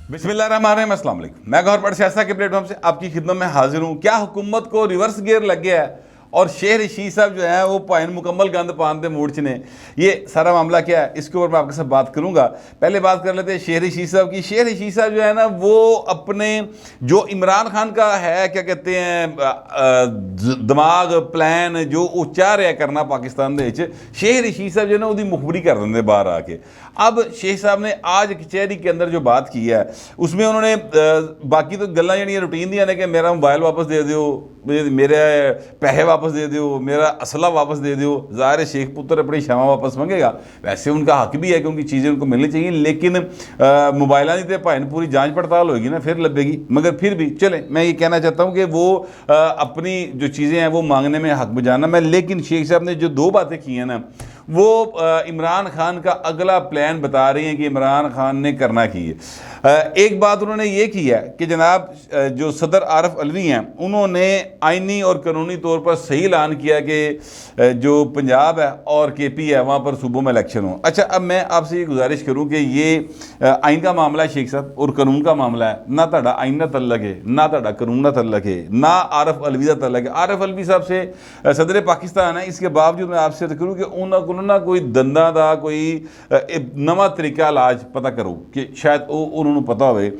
बिस्मिल्लाहिर्रहमानिर्रहीम, अस्सलाम वालेकुम। मैं गौहर पट सियासत के प्लेटफॉर्म से आपकी खिदमत में हाजिर हूँ। क्या हुकूमत को रिवर्स गियर लग गया है और शेर रशीद साहब जो है वो पाइन मुकम्मल गंद पानते मूड ने, ये सारा मामला क्या है इसके ऊपर मैं आपके साथ बात करूंगा। पहले बात कर लेते हैं शेर रशीद साहब की। शेर रशीद साहब जो है ना वो अपने जो इमरान खान का है क्या कहते हैं दिमाग प्लान जो वो चाह रहा है करना पाकिस्तान दे विच, शेर रशीद साहब जो है ना उसकी मुखबरी कर देंगे बाहर आके। अब शेख साहब ने आज कचहरी के अंदर जो बात की है उसमें उन्होंने बाकी तो गल्लां जड़ियां रूटीन दियां ने कि मेरा मोबाइल वापस दे दियो, मेरे पैसे वापस दे दियो, मेरा असला वापस दे दियो। ज़ाहिर है शेख पुत्र अपनी क्षमा वापस मांगेगा, वैसे उनका हक भी है कि उनकी चीज़ें उनको मिलनी चाहिए, लेकिन मोबाइल की तो भाई पूरी जांच पड़ताल होगी ना फिर लभेगी। मगर फिर भी चले, मैं ये कहना चाहता हूँ कि वो अपनी जो चीज़ें हैं वो मांगने में हक बजाना मैं, लेकिन शेख साहब ने जो दो बातें की हैं ना वो इमरान खान का अगला प्लान बता रही हैं कि इमरान खान ने करना की है। एक बात उन्होंने ये की है कि जनाब जो सदर आरिफ अलवी हैं उन्होंने आइनी और कानूनी तौर पर सही ऐलान किया कि जो पंजाब है और KP है वहाँ पर सूबों में इलेक्शन हो। अच्छा, अब मैं आपसे ये गुजारिश करूँ कि ये आइन का मामला है शेख साहब और कानून का मामला है, ना तुहाडा आइन का तल्लक है ना तुहाडा कानून का तल्लक है ना आरिफ अलवी का तल्लक है। आरिफ अलवी साहब से सदर पाकिस्तान है, इसके बावजूद मैं आपसे करूँ कि उन्होंने ना कोई दंदा का कोई नवा तरीका इलाज पता करो कि शायद उन्होंने पता होवे।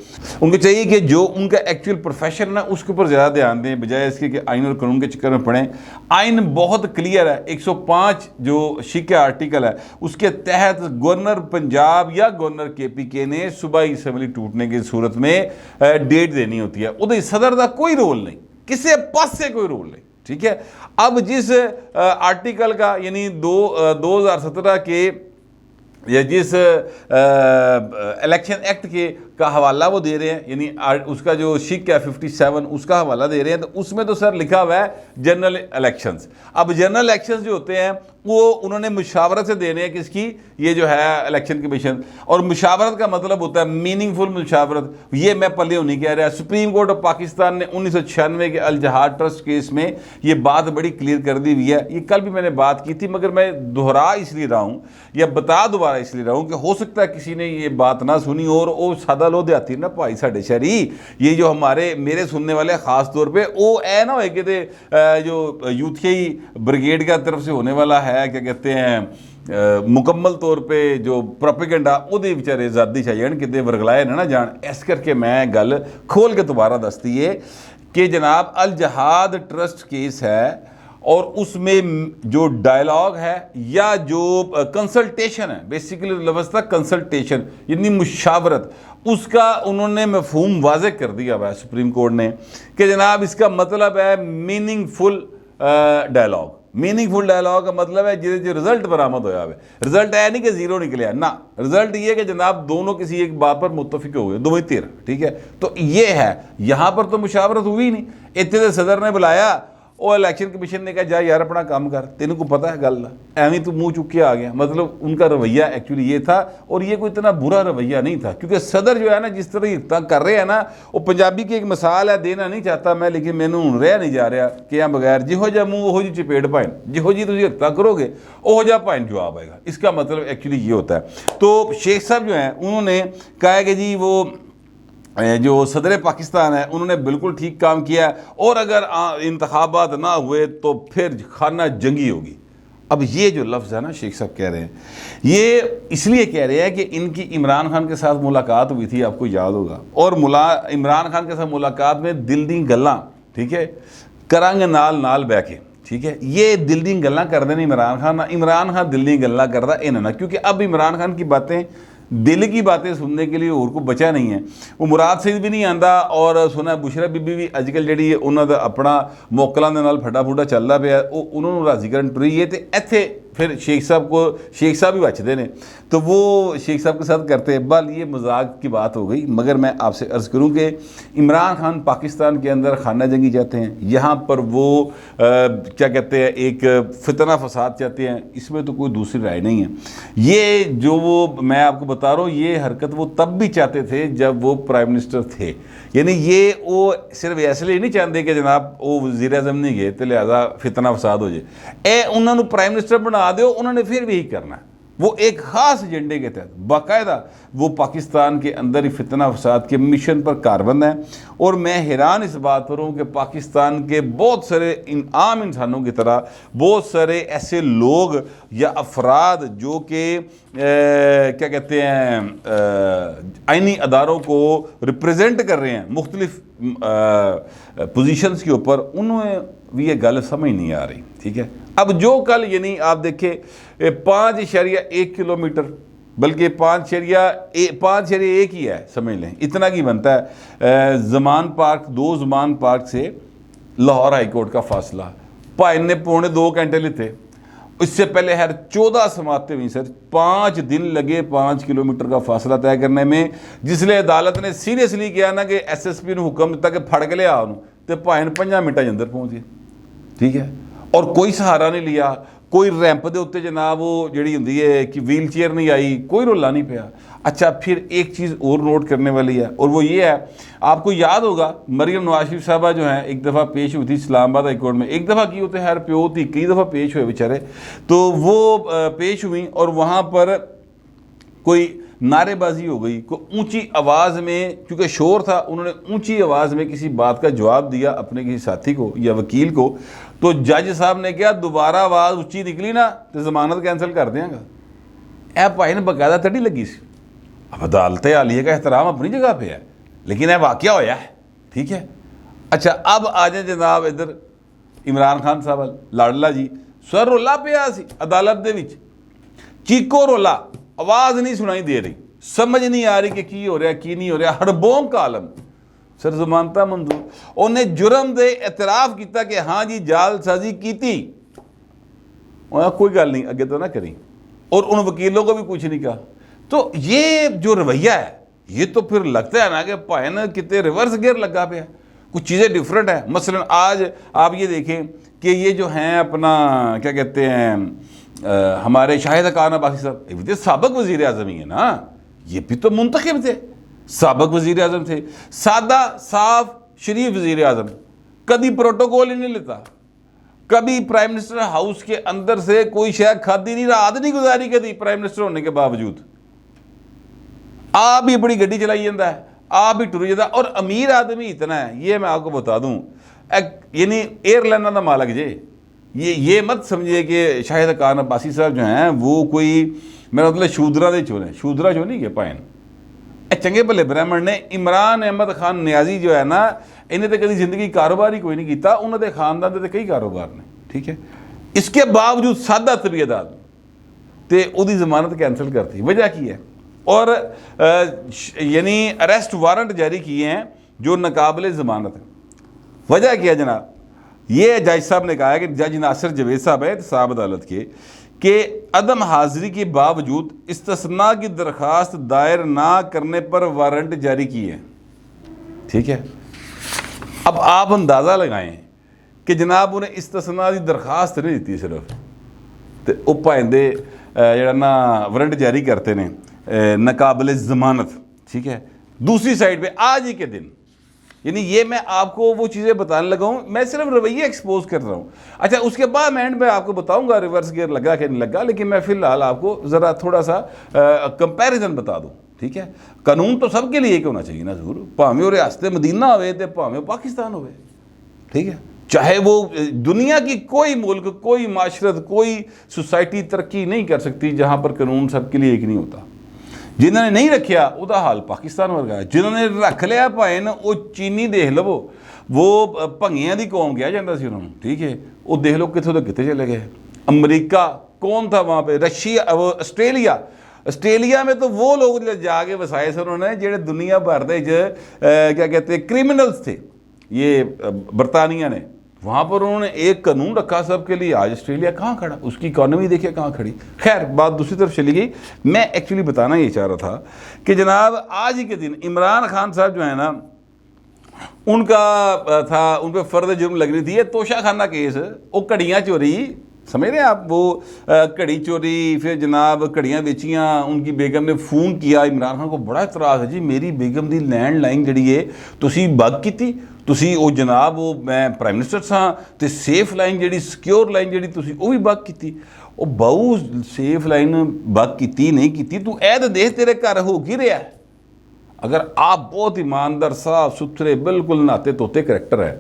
उनको चाहिए कि जो उनका एक्चुअल प्रोफेशन है उसके ऊपर ज़्यादा ध्यान दें बजाय इसके कि आइन और कानून के चक्कर में पड़ें। आइन बहुत क्लियर है, 105 जो शिक आर्टिकल है उसके तहत गवर्नर पंजाब या गवर्नर KPK ने सूबाई असम्बली टूटने की सूरत में डेट देनी होती है, उधर सदर का कोई रोल नहीं, किसी पास से कोई रोल नहीं। ठीक है, अब जिस आर्टिकल का यानी 2017 के या जिस इलेक्शन एक्ट के का हवाला वो दे रहे हैं, यानी उसका जो शिक है 57 उसका हवाला दे रहे हैं, तो उसमें तो सर लिखा हुआ है जनरल इलेक्शंस। अब जनरल इलेक्शंस जो होते हैं वो उन्होंने मुशावरत से देने हैं, किसकी, ये जो है इलेक्शन कमीशन। और मुशावरत का मतलब होता है मीनिंगफुल मुशावरत। ये मैं पल्ले नहीं कह रहा, सुप्रीम कोर्ट ऑफ पाकिस्तान ने 1996 के अल जहाद ट्रस्ट केस में ये बात बड़ी क्लियर कर दी हुई है। ये कल भी मैंने बात की थी मगर मैं दोहरा इसलिए रहा हूँ या बता दोबारा इसलिए रहा हूँ कि हो सकता है किसी ने ये बात ना सुनी और वो सादा लो देती ना भाई साढ़े शहरी, ये जो हमारे मेरे सुनने वाले खास तौर पे वो है ना हो कि जो यूथियाई ब्रिगेड का तरफ से होने वाला है क्या कहते हैं मुकम्मल तौर पे जो प्रोपेगेंडा उहदे बेचारे आज़ादी चाहिए कि वरगलाए ना जान। इस करके मैं गल खोल के दोबारा दसती है कि जनाब अल जहाद ट्रस्ट केस है और उसमें जो डायलॉग है या जो कंसल्टेशन है, बेसिकली लफ्ज़ था कंसल्टेशन यानी मुशावरत, उसका उन्होंने मफहूम वाज़े कर दिया हुआ है सुप्रीम कोर्ट ने कि जनाब इसका मतलब है मीनिंगफुल डायलॉग। मीनिंगफुल डायलॉग का मतलब है जो रिजल्ट बरामद होया है। रिजल्ट है नहीं कि जीरो निकले ना, रिजल्ट ये कि जनाब दोनों किसी एक बात पर मुत्तफिक हो गए, दोनों तिर। ठीक है, तो ये है, यहाँ पर तो मुशावरत हुई नहीं, इतने तो सदर ने बुलाया और इलेक्शन कमीशन ने कहा जा यार अपना काम कर, तेन को पता है गल एवं तू मुँह चुक के आ गया। मतलब उनका रवैया एक्चुअली ये था और ये कोई इतना बुरा रवैया नहीं था, क्योंकि सदर जो है ना जिस तरह हिरता कर रहे हैं ना, वो पंजाबी की एक मिसाल है, देना नहीं चाहता मैं, लेकिन मैंने हूँ रहा नहीं जा रहा कि बगैर जिहो जा मुँह वो जी चपेट भाइन, जिहो जी तुम हिरता करोगे वो जा भाइन जवाब आएगा। इसका मतलब एक्चुअली ये होता है। तो शेख साहब जो हैं उन्होंने कहा कि जी वो जो सदर पाकिस्तान है उन्होंने बिल्कुल ठीक काम किया और अगर इंतखाबात ना हुए तो फिर खाना जंगी होगी। अब ये जो लफ्ज़ है ना शेख साहब कह रहे हैं, ये इसलिए कह रहे हैं कि इनकी इमरान खान के साथ मुलाकात हुई थी, आपको याद होगा, और इमरान खान के साथ मुलाकात में दिल दी गल्लां, ठीक है, करांगे नाल बह के, ठीक है, ये दिल दी गल्लां करते हैं इमरान खान दिल दी गल्लां करता इन्होंने, क्योंकि अब इमरान खान की बातें दिल की बातें सुनने के लिए और को बचा नहीं है। वो मुराद सईद भी नहीं आंदा और सुना बुशरा बीबी भी अजकल जी उन्होंने अपना मोकलों के नाल फटा फूटा चलता पाया, उन्होंने राजी करन टुरी है। तो इत्थे फिर शेख साहब भी बचते हैं, तो वो शेख साहब के साथ करते हैं। बल ये मजाक की बात हो गई, मगर मैं आपसे अर्ज़ करूं कि इमरान खान पाकिस्तान के अंदर खाना जंगी चाहते हैं, यहाँ पर वो क्या कहते हैं एक फितना फसाद चाहते हैं, इसमें तो कोई दूसरी राय नहीं है। ये जो वो मैं आपको बता रहा हूँ ये हरकत वो तब भी चाहते थे जब वो प्राइम मिनिस्टर थे, यानी ये वो सिर्फ इसलिए नहीं चाहते कि जनाब वो वज़ीर आज़म नहीं गए तो लिहाजा फितना फसाद हो जाए, उन्होंने प्राइम मिनिस्टर बना दो, उन्होंने फिर भी यही करना। وہ ایک خاص ایجنڈے کے تحت باقاعدہ وہ پاکستان کے اندر ہی فتنہ فساد کے مشن پر کاربند ہیں. اور میں حیران اس بات پر ہوں کہ پاکستان کے بہت سارے عام انسانوں کی طرح بہت سارے ایسے لوگ یا افراد جو کہ کیا کہتے ہیں آئینی اداروں کو ریپریزنٹ کر رہے ہیں مختلف پوزیشنز کے اوپر, انہیں بھی یہ گل سمجھ نہیں آ رہی. ٹھیک ہے, اب جو کل یعنی آپ دیکھیں 5.1 کلومیٹر بلکہ 5.1 ہی ہے, سمجھ لیں اتنا کی بنتا ہے زمان پارک, 2 زمان پارک سے لاہور ہائی کورٹ کا فاصلہ. بھائی نے 2.25 گھنٹے لیتے, اس سے پہلے 14 سماعتیں ہوئی سر, 5 دن لگے 5 کلومیٹر کا فاصلہ طے کرنے میں, جس لیے عدالت نے سیریسلی کیا نا کہ ایس ایس پی نے حکم دیتا کہ پھڑ کے لے آؤ تو بھائی نے 5 منٹوں کے اندر پہنچ گئے. ٹھیک ہے, اور کوئی سہارا نہیں لیا, کوئی ریمپ دے اتنے جناب وہ جڑی ہوندی ہے کہ ویل چیئر نہیں آئی, کوئی رولا نہیں پیا. اچھا پھر ایک چیز اور نوٹ کرنے والی ہے, اور وہ یہ ہے, آپ کو یاد ہوگا مریم نواز شریف صاحبہ جو ہیں ایک دفعہ پیش ہوئی تھی اسلام آباد ہائی کورٹ میں, ایک دفعہ کی ہوتے ہر پیو تھی, کئی دفعہ پیش ہوئے بیچارے, تو وہ پیش ہوئیں اور وہاں پر کوئی نعرے بازی ہو گئی, کوئی اونچی آواز میں, کیونکہ شور تھا, انہوں نے اونچی آواز میں کسی بات کا جواب دیا اپنے کسی ساتھی کو یا وکیل کو, تو جج صاحب نے کیا دوبارہ آواز اونچی نکلی نا تو ضمانت کینسل کر دیں گا. اے بھائی نے باقاعدہ تڑی لگی سی. اب عدالت عالیہ کا احترام اپنی جگہ پہ ہے, لیکن یہ واقعہ ہویا ہے. ٹھیک ہے, اچھا اب آ جائیں جناب ادھر عمران خان صاحب لاڈلا جی, سر رولا پیا سی عدالت دے وچ, چیکو رولا, آواز نہیں سنائی دے رہی, سمجھ نہیں آ رہی کہ کی ہو رہا کی نہیں ہو رہا, ہڑبونگ کا عالم. سر ضمانتہ منظور, انہیں جرم دے اعتراف کیتا کہ ہاں جی جال سازی کیتی, کوئی گل نہیں اگے تو نہ کریں, اور ان وکیلوں کو بھی کچھ نہیں کہا. تو یہ جو رویہ ہے یہ تو پھر لگتا ہے نا کہ بھائی نا کتنے ریورس گیئر لگا پہ ہے, کچھ چیزیں ڈیفرنٹ ہیں. مثلا آج آپ یہ دیکھیں کہ یہ جو ہیں اپنا کیا کہتے ہیں ہمارے شاہد اقان عباسی صاحب, یہ بھی سابق وزیر اعظم ہی ہے نا, یہ بھی تو منتخب تھے, سابق وزیر اعظم تھے, سادہ صاف شریف وزیر اعظم, کبھی پروٹوکول ہی نہیں لیتا, کبھی پرائم منسٹر ہاؤس کے اندر سے کوئی شاید کھادی نہیں, رات نہیں گزاری کبھی پرائم منسٹر ہونے کے باوجود. آپ بھی بڑی گڈی چلائی جاتا ہے, آپ بھی ٹری جاتا, اور امیر آدمی اتنا ہے, یہ میں آپ کو بتا دوں, یعنی ایئر لائنر کا مالک جے, یہ مت سمجھے کہ شاہد اقان عباسی صاحب جو ہیں وہ کوئی میرا مطلب شودرا دے چور ہیں, شودرا جو نہیں گئے پائن, چنگے بھلے برہمن نے. عمران احمد خان نیازی جو ہے نا, انہیں تو کبھی زندگی کاروبار ہی کوئی نہیں کیتا, انہوں نے خاندان دے کئی کاروبار نے. ٹھیک ہے, اس کے باوجود سادہ طبیعت آدمی تے او دی ضمانت کینسل کرتی. وجہ کی ہے, اور یعنی اریسٹ وارنٹ جاری کیے ہیں جو ناقابل ضمانت ہے. وجہ کیا جناب, یہ جج صاحب نے کہا ہے کہ جج ناصر جاوید صاحب ہے احتساب عدالت کے, کہ عدم حاضری کے باوجود استثناء کی درخواست دائر نہ کرنے پر وارنٹ جاری کیے ہیں. ٹھیک ہے, اب آپ اندازہ لگائیں کہ جناب انہیں استثناء کی درخواست نہیں دیتی صرف, تو وہ پائندے جڑا نا وارنٹ جاری کرتے ہیں ناقابل ضمانت. ٹھیک ہے, دوسری سائڈ پہ آج ہی کے دن, یعنی یہ میں آپ کو وہ چیزیں بتانے لگا ہوں, میں صرف رویے ایکسپوز کر رہا ہوں. اچھا اس کے بعد میں اینڈ پہ آپ کو بتاؤں گا ریورس گیئر لگا کہ نہیں لگا, لیکن میں فی الحال آپ کو ذرا تھوڑا سا کمپیریزن بتا دوں. ٹھیک ہے, قانون تو سب کے لیے ایک ہونا چاہیے نا ضرور, بھاویں وہ ریاست مدینہ ہوئے تے بھاویں پاکستان ہوئے. ٹھیک ہے, چاہے وہ دنیا کی کوئی ملک, کوئی معاشرت, کوئی سوسائٹی ترقی نہیں کر سکتی جہاں پر قانون سب کے لیے ایک نہیں ہوتا. جنہوں نے نہیں رکھیا وہ حال پاکستان ورگا ہے, جنہوں نے رکھ لیا بھائی نا وہ چینی دیکھ لو, وہ بھنگیاں دی قوم کیا جاتا سی انہوں نے. ٹھیک ہے, وہ دیکھ لو کتوں تو کتنے چلے گئے. امریکہ کون تھا وہاں پہ, رشیا, آسٹریلیا میں تو وہ لوگ جا کے وسائے سے انہوں نے جڑے دنیا بھر دے کیا کہتے ہیں کرمنلز تھے, یہ برطانیہ نے, وہاں پر انہوں نے ایک قانون رکھا سب کے لیے. آج آسٹریلیا کہاں کھڑا, اس کی اکانومی دیکھیں کہاں کھڑی. خیر بات دوسری طرف چلی گئی. میں ایکچولی بتانا یہ چاہ رہا تھا کہ جناب آج ہی کے دن عمران خان صاحب جو ہے نا, ان کا تھا, ان پہ فرد جرم لگ رہی تھی یہ توشہ خانہ کیس, وہ کڑیاں چوری, سمجھ رہے ہیں آپ, وہ کڑی چوری, پھر جناب کڑیاں بیچیاں, ان کی بیگم نے فون کیا. عمران خان کو بڑا اعتراض ہے, جی میری بیگم دی لینڈ لائن جڑی ہے تسی بگ کیتی, تسی وہ جناب وہ میں پرائم منسٹر ساں تے سیف لائن جڑی سیکیور لائن جڑی تسی وہ بھی بگ کیتی. ਉਹ ਬਹੁ ਸੇਫ ਲਾਈਨ ਬਕ ਕੀਤੀ ਨਹੀਂ ਕੀਤੀ, ਤੂੰ ਇਹ ਤਾਂ ਦੇਖ ਤੇਰੇ ਘਰ ਹੋ ਕੀ ਰਿਹਾ। अगर आप बहुत ईमानदार साफ सुथरे बिल्कुल नाते तोते करैक्टर है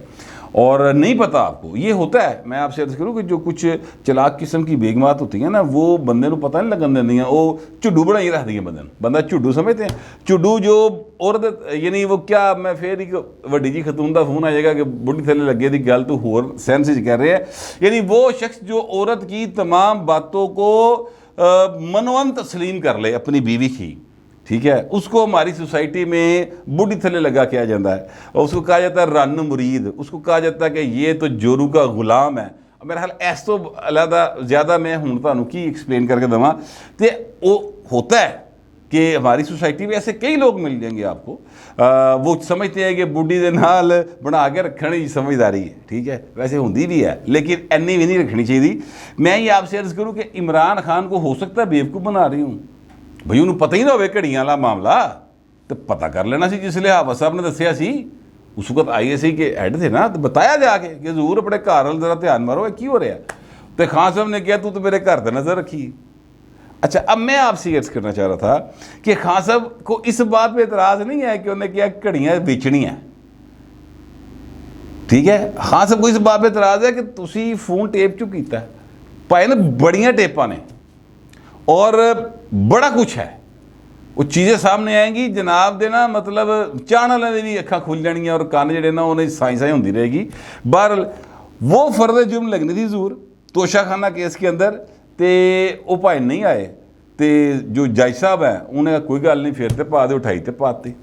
और नहीं पता आपको, ये होता है, मैं आपसे अर्ज करूँ कि जो कुछ चलाक किस्म की बेगमात होती हैं ना, वो बंदे को पता नहीं लगन देंगी, वो झुड्डू बनाई रख दी बंदे, बंदा झुड्डू समझते हैं। झुड्डू जो औरत यानी वो क्या, मैं फिर एक वड्डी जी खतून का फोन आ जाएगा कि बुढ़ी थले लगे दी गल तू होर सेंस कर रहे हैं, यानी वो शख्स जो औरत की तमाम बातों को मनोअन तस्लीम कर ले अपनी बीवी की, ठीक है, उसको हमारी सोसाइटी में बूढ़ी थले लगा किया जाता है और उसको कहा जाता है रन मुरीद, उसको कहा जाता है कि ये तो जोरू का गुलाम है। मेरा ख्याल ऐस तो अलहदा ज़्यादा मैं हूँ तुहानू की एक्सप्लेन करके देवां, तो वो होता है कि हमारी सोसाइटी में ऐसे कई लोग मिल जाएंगे आपको, वो समझते हैं कि बूढ़ी दे नाल बना के रखने की समझदारी है, ठीक है, वैसे होंदी भी है लेकिन इन्नी भी नहीं रखनी चाहिए। मैं ये आपसे अर्ज़ करूँ कि इमरान खान को हो सकता है बेवकूफ़ बना रही हूँ, भई उन्होंने पता ही ना होवे घड़ियां वाला मामला, तो पता कर लेना सी, जिसले हाफिज साहब ने दसिया सी, उस वक्त ISI के हेड थे ना, तो बताया जाके कि जरूर अपने घर वाल जरा ध्यान मारो की हो रहा है। तो खान साहब ने कहा तू तो मेरे घर पर नज़र रखी। अच्छा, अब मैं आपसे अर्ज करना चाह रहा था कि खान साहब को इस बात पर एतराज़ नहीं है कि उन्हें कहा घड़ियां बेचनी है, ठीक है, खान साहब को इस बात पर एतराज़ है कि तुसी फोन टेप चुं कीता है, भाई ने बड़ियां टेपां ने और बड़ा कुछ है, वो चीज़ें सामने आएंगी जनाब दे ना, मतलब चाहने वाले भी अखां खुल जानियां और कान जड़े ना उन्हें साई होंदी रहेगी। बहरहाल वो फर्द जुर्म लगनी थी जरूर तोशाखाना केस के अंदर, तो वो भाई नहीं आए, तो जो जज साहब हैं उन्हें कोई गल नहीं, फिर तो पा दे, उठाई तो पाते।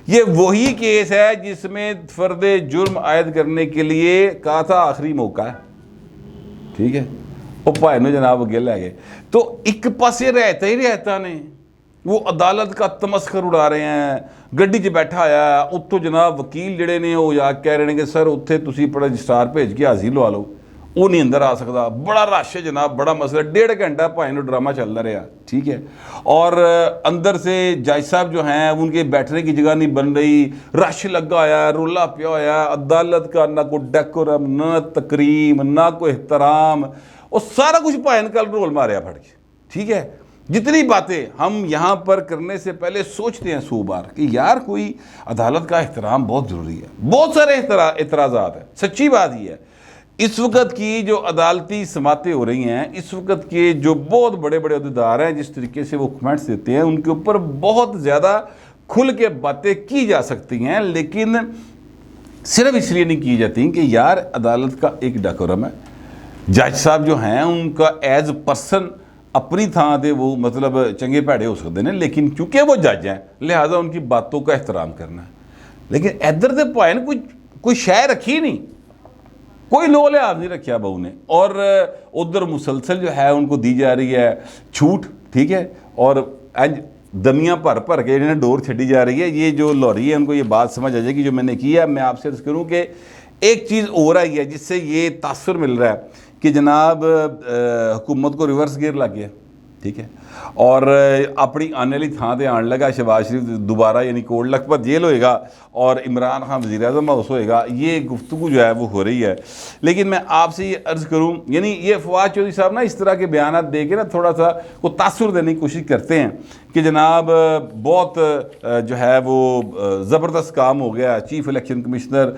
ये वही केस है जिसमें फर्द जुर्म आयद करने के लिए कहा था आखिरी मौका है, ठीक है, वो भाई ने जनाब अगे लै गए। तो एक पासे रहता ही रहता ने वो अदालत का तमस्खर उड़ा रहे हैं, गड्डी 'च बैठा आया उत्तों जनाब वकील जड़े ने वो जाके कह रहे हैं कि सर उत्थे तुसी रजिस्ट्रार भेज के हाजिर लवा लो, वो नहीं अंदर आ सकता, बड़ा रश है जनाब, बड़ा मसला, 1.5 घंटा भाई ने ड्रामा चलता रहा, ठीक है, और अंदर से जज साहब जो हैं उनके बैठने की जगह नहीं बन रही, रश लगा होया, रोला पिया होया, अदालत का ना कोई डेकोरम, ना तकरीम, ना कोई एहतराम, और सारा कुछ भाई ने कल रोल मारिया फट के, ठीक है। जितनी बातें हम यहाँ पर करने से पहले सोचते हैं 100 बार कि यार कोई अदालत का एहतराम बहुत ज़रूरी है, बहुत सारे एतराज़ात हैं, सच्ची बात ही है। इस वक्त की जो अदालती समातें हो रही हैं, इस वक्त के जो बहुत बड़े बड़े अहदेदार हैं, जिस तरीके से वो कमेंट्स देते हैं, उनके ऊपर बहुत ज़्यादा खुल के बातें की जा सकती हैं, लेकिन सिर्फ इसलिए नहीं की जाती कि यार अदालत का एक डेकोरम है, जज साहब जो हैं उनका एज पर्सन अपनी थां ते वो मतलब चंगे भैड़े हो सकते हैं, लेकिन क्योंकि वो जज हैं लिहाजा उनकी बातों का एहतराम करना है। लेकिन इधर के भाई ने कोई शय रखी नहीं, कोई लो लिहाज नहीं रखा बहू ने, और उधर मुसलसल जो है उनको दी जा रही है छूट, ठीक है, और आज दमियाँ भर भर के इन्हें डोर छड़ी जा रही है। ये जो लॉरी है उनको ये बात समझ आ जाएगी जो मैंने की है। मैं आपसे अर्ज करूँ कि एक चीज़ हो रही है जिससे ये तासुर मिल रहा है कि जनाब हुकूमत को रिवर्स गियर लग गया, ठीक है, और अपनी आने वाली थां ते आने लगा, शहबाज शरीफ दोबारा यानी कोट लखपत जेल होएगा और इमरान खान वज़ीर आज़म हाउस होएगा, ये गुफ्तगू जो है वो हो रही है। लेकिन मैं आपसे ये अर्ज़ करूँ, यानी ये फवाद चौधरी साहब ना इस तरह के बयान दे के ना थोड़ा सा को तासुर देने की कोशिश करते हैं कि जनाब बहुत जो है वो ज़बरदस्त काम हो गया, चीफ इलेक्शन कमिश्नर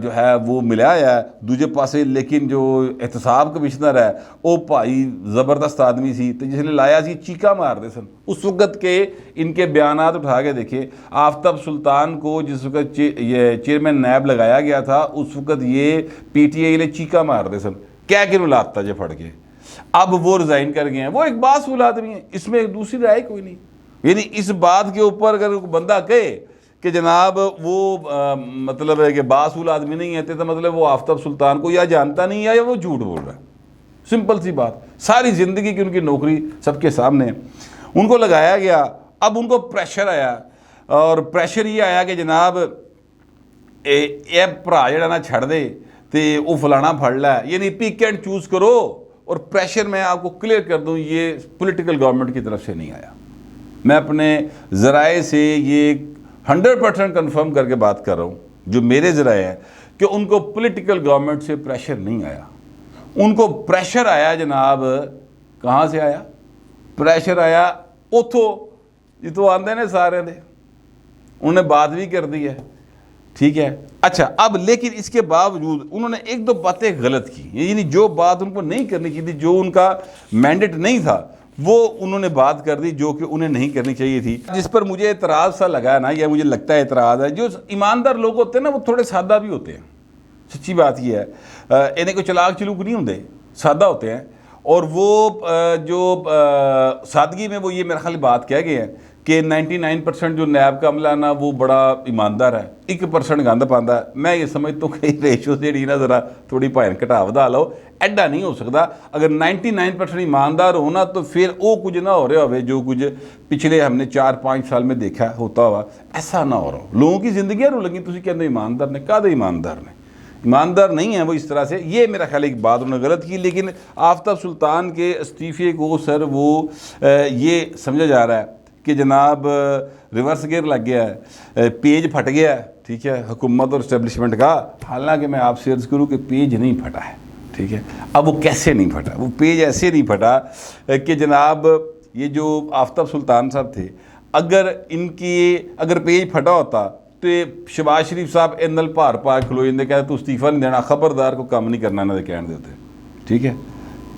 जो है वो मिला है दूजे पासे, लेकिन जो एहतसाब कमिश्नर है वो भाई ज़बरदस्त आदमी सी, तो जिसने लाया सी चीका मारते सन। उस वक्त के इनके बयानात उठा के देखिए, आफ्ताब सुल्तान को जिस वक्त ये चेयरमैन नैब लगाया गया था उस वक्त ये PTI ले चीका मारते सन, क्या कि लाता जो फट के, अब वो रिज़ाइन कर गए हैं, वो एक बासूल आदमी है, इसमें एक दूसरी राय कोई नहीं। यानी इस बात के ऊपर अगर बंदा कहे कि जनाब वो मतलब है कि बासूल आदमी नहीं है, तो मतलब वो आफ्ताब सुल्तान को या जानता नहीं है या वो झूठ बोल रहा है, सिंपल सी बात। सारी ज़िंदगी की उनकी नौकरी सबके सामने, उनको लगाया गया, अब उनको प्रेशर आया, और प्रेशर ये आया कि जनाब ये भरा जड़ा ना छड़ दे तो वो फलाना फड़ ला, यानी पिक एंड चूज़ करो। और प्रेशर मैं आपको क्लियर कर दूं, ये पॉलिटिकल गवर्नमेंट की तरफ से नहीं आया, मैं अपने ज़राए से ये 100% कन्फर्म करके बात कर रहा हूँ, जो मेरे ज़राए हैं कि उनको पॉलिटिकल गवर्नमेंट से प्रेशर नहीं आया, उनको प्रेशर आया जनाब کہاں سے آیا؟ پریشر آیا اتھو جتوں آندے نے سارے دے، انہوں نے بات بھی کر دی ہے، ٹھیک ہے۔ اچھا اب لیکن اس کے باوجود انہوں نے ایک دو باتیں غلط کی، یعنی جو بات ان کو نہیں کرنی چاہیے تھی، جو ان کا مینڈیٹ نہیں تھا، وہ انہوں نے بات کر دی جو کہ انہیں نہیں کرنی چاہیے تھی۔ جس پر مجھے اعتراض سا لگا ہے نا، یا مجھے لگتا ہے اعتراض ہے، جو ایماندار لوگ ہوتے ہیں نا وہ تھوڑے سادہ بھی ہوتے ہیں، سچی بات یہ ہے، انہیں کوئی چلاک چلوک نہیں ہوتے، سادہ ہوتے ہیں، اور وہ جو سادگی میں وہ یہ میرا خیال بات کہہ گئے ہیں کہ 99% جو نیب کا عملہ نا وہ بڑا ایماندار ہے، 1% گند پاندا ہے۔ میں یہ سمجھتا ہوں کہ ریشو جیڑی نا ذرا تھوڑی بھائن گھٹا ودا لو، ایڈا نہیں ہو سکتا۔ اگر 99% ایماندار ہونا تو پھر وہ کچھ نہ ہو رہا ہوئے جو کچھ پچھلے ہم نے 4-5 سال میں دیکھا ہوتا ہوا، ایسا نہ ہو رہا ہو۔ لوگوں کی زندگیاں رو لگیں، تسی کہتے ایماندار نے، کہا ایماندار نے، ایماندار نہیں ہیں وہ اس طرح سے۔ یہ میرا خیال ایک بات انہوں نے غلط کی، لیکن آفتاب سلطان کے استعفے کو سر وہ یہ سمجھا جا رہا ہے کہ جناب ریورس گیئر لگ گیا ہے، پیج پھٹ گیا ہے، ٹھیک ہے، حکومت اور اسٹیبلشمنٹ کا۔ حالانکہ میں آپ سے عرض کروں کہ پیج نہیں پھٹا ہے، ٹھیک ہے۔ اب وہ کیسے نہیں پھٹا؟ وہ پیج ایسے نہیں پھٹا کہ جناب یہ جو آفتاب سلطان صاحب تھے، اگر پیج پھٹا ہوتا تو یہ شہباز شریف صاحب ایندل بھار پا کھلو جاندے، کہتے تو استعفیٰ نہیں دینا، خبردار کو کام نہیں کرنا انہوں نے کہنے دیتے، ٹھیک ہے۔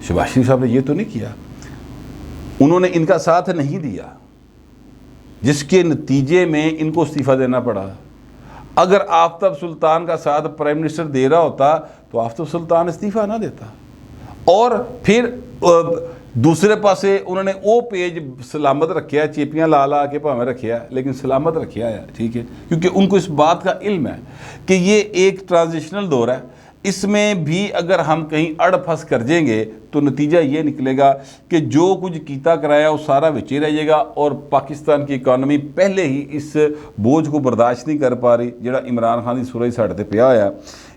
شہباز شریف صاحب نے یہ تو نہیں کیا، انہوں نے ان کا ساتھ نہیں دیا، جس کے نتیجے میں ان کو استعفیٰ دینا پڑا۔ اگر آفتاب سلطان کا ساتھ پرائم منسٹر دے رہا ہوتا تو آفتاب سلطان استعفیٰ نہ دیتا، اور پھر دوسرے پاسے انہوں نے وہ پیج سلامت رکھیا، چیپیاں لا کے پاویں رکھیا، لیکن سلامت رکھیا ہے، ٹھیک ہے، کیونکہ ان کو اس بات کا علم ہے کہ یہ ایک ٹرانزیشنل دور ہے، اس میں بھی اگر ہم کہیں اڑ پھنس کر جائیں گے تو نتیجہ یہ نکلے گا کہ جو کچھ کیتا کرایا وہ سارا وچے رہ جائے گا، اور پاکستان کی اکانومی پہلے ہی اس بوجھ کو برداشت نہیں کر پا رہی جڑا عمران خان کی سورج ساڑھے تے پیا ہوا،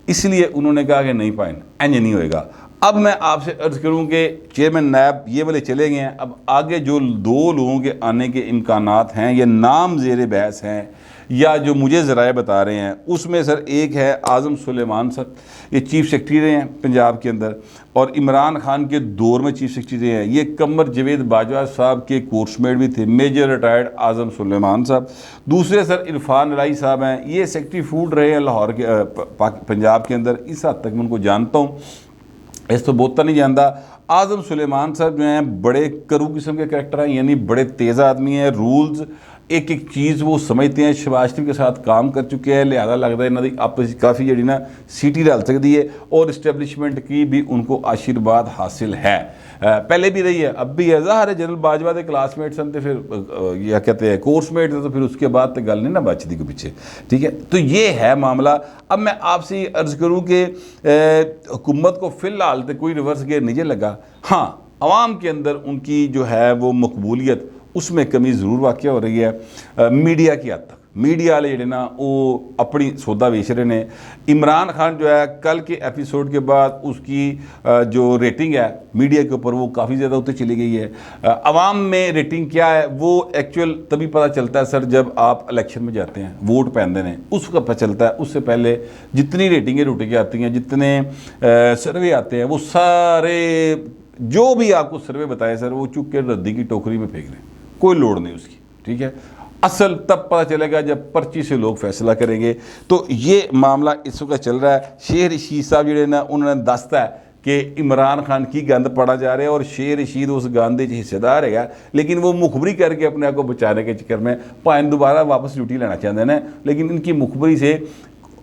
اس لیے انہوں نے کہا کہ نہیں پائیں، اینج نہیں ہوئے گا۔ اب میں آپ سے عرض کروں کہ چیئرمین نیب یہ والے چلے گئے ہیں، اب آگے جو 2 لوگوں کے آنے کے امکانات ہیں، یہ نام زیر بحث ہیں یا جو مجھے ذرائع بتا رہے ہیں، اس میں سر ایک ہے اعظم سلیمان صاحب، یہ چیف سیکرٹری رہے ہیں پنجاب کے اندر، اور عمران خان کے دور میں چیف سیکرٹری رہے ہیں۔ یہ قمر جاوید باجوہ صاحب کے کورس میٹ بھی تھے، میجر ریٹائرڈ اعظم سلیمان صاحب۔ دوسرے سر عرفان الہی صاحب ہیں، یہ سیکرٹری فوڈ رہے ہیں لاہور کے پنجاب کے اندر، اس حد تک میں ان کو جانتا ہوں، اس تو بہت نہیں جانتا۔ اعظم سلیمان صاحب جو ہیں بڑے کرو قسم کے کریکٹر ہیں، یعنی بڑے تیز آدمی ہیں، رولز ایک ایک چیز وہ سمجھتے ہیں، شہباز شریف کے ساتھ کام کر چکے ہیں، لہذا لگتا ہے انہوں نے آپس کافی جڑی نا سیٹی ڈال سکتی ہے، اور اسٹیبلشمنٹ کی بھی ان کو آشیرواد حاصل ہے، پہلے بھی رہی ہے، اب بھی ہے۔ ظاہر ہے جنرل باجوہ کے کلاس میٹ سن تے پھر یا کہتے ہیں کورس میٹ تو پھر اس کے بعد تو گل نہیں نہ بچتی کو پیچھے، ٹھیک ہے۔ تو یہ ہے معاملہ۔ اب میں آپ سے یہ عرض کروں کہ حکومت کو فی الحال تو کوئی ریورس گیئر نہیں لگا، ہاں عوام کے اندر ان کی جو ہے وہ مقبولیت اس میں کمی ضرور واقع ہو رہی ہے، میڈیا کی حد تک۔ میڈیا والے جڑے نا وہ اپنی سودا ویچ رہے ہیں۔ عمران خان جو ہے کل کے ایپیسوڈ کے بعد اس کی جو ریٹنگ ہے میڈیا کے اوپر وہ کافی زیادہ ہوتے چلی گئی ہے۔ عوام میں ریٹنگ کیا ہے وہ ایکچوئل تبھی پتہ چلتا ہے سر جب آپ الیکشن میں جاتے ہیں، ووٹ پہنتے ہیں، اس کا پتہ چلتا ہے۔ اس سے پہلے جتنی ریٹنگیں روٹیں آتی ہیں، جتنے سروے آتے ہیں، وہ سارے جو بھی آپ کو سروے بتائے سر وہ چک کے ردی کی ٹوکری میں پھینک رہے ہیں، کوئی لوڑ نہیں اس کی، ٹھیک ہے۔ اصل تب پتہ چلے گا جب پرچی سے لوگ فیصلہ کریں گے۔ تو یہ معاملہ اس وقت چل رہا ہے۔ شیر رشید صاحب جڑے نا انہوں نے دستا ہے کہ عمران خان کی گند پڑا جا رہا ہے، اور شیر رشید اس گاندے حصے دار ہے گا، لیکن وہ مخبری کر کے اپنے آپ کو بچانے کے چکر میں پائن دوبارہ واپس ڈیوٹی لینا چاہتے ہیں، لیکن ان کی مخبری سے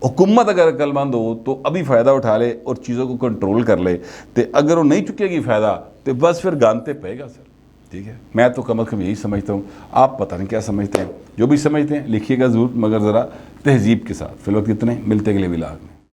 حکومت اگر عقل مند ہو تو ابھی فائدہ اٹھا لے اور چیزوں کو کنٹرول کر لے، تو اگر وہ نہیں چکے گی فائدہ تو بس پھر گاندتے پائے گا سر، ٹھیک ہے۔ میں تو کم از کم یہی سمجھتا ہوں، آپ پتہ نہیں کیا سمجھتے ہیں، جو بھی سمجھتے ہیں لکھیے گا ضرور، مگر ذرا تہذیب کے ساتھ۔ فی الوقت اتنے، ملتے اگلے ولاگ میں۔